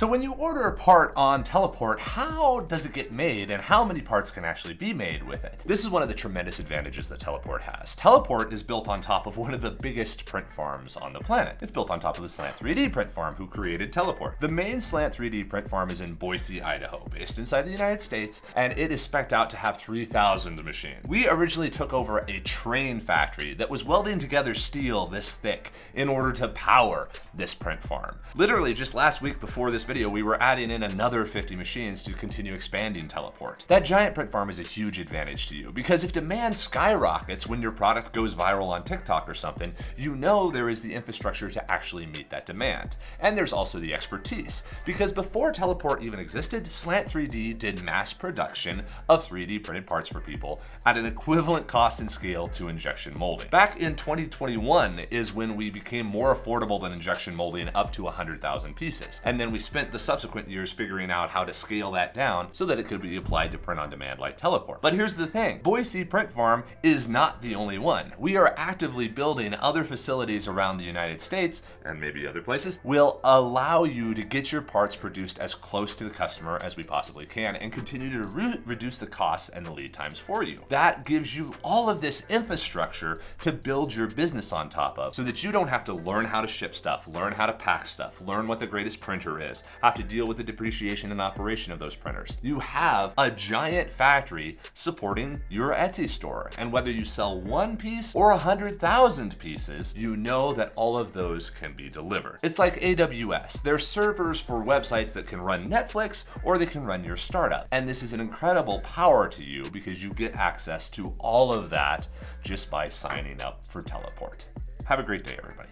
So when you order a part on Teleport, how does it get made and how many parts can actually be made with it? This is one of the tremendous advantages that Teleport has. Teleport is built on top of one of the biggest print farms on the planet. It's built on top of the Slant 3D print farm who created Teleport. The main Slant 3D print farm is in Boise, Idaho, based inside the United States, and it is spec'd out to have 3,000 machines. We originally took over a train factory that was welding together steel this thick in order to power this print farm. Literally just last week before this video, we were adding in another 50 machines to continue expanding Teleport. That giant print farm is a huge advantage to you because if demand skyrockets when your product goes viral on TikTok or something, you know there is the infrastructure to actually meet that demand. And there's also the expertise because before Teleport even existed, Slant 3D did mass production of 3D printed parts for people at an equivalent cost and scale to injection molding. Back in 2021 is when we became more affordable than injection molding up to 100,000 pieces. And then we spent the subsequent years figuring out how to scale that down so that it could be applied to print on demand like Teleport. But here's the thing, Boise Print Farm is not the only one. We are actively building other facilities around the United States, and maybe other places, will allow you to get your parts produced as close to the customer as we possibly can and continue to reduce the costs and the lead times for you. That gives you all of this infrastructure to build your business on top of so that you don't have to learn how to ship stuff, learn how to pack stuff, learn what the greatest printer is, have to deal with the depreciation and operation of those printers. You have a giant factory supporting your Etsy store. And whether you sell one piece or 100,000 pieces, you know that all of those can be delivered. It's like AWS. They're servers for websites that can run Netflix or they can run your startup. And this is an incredible power to you because you get access to all of that just by signing up for Teleport. Have a great day, everybody.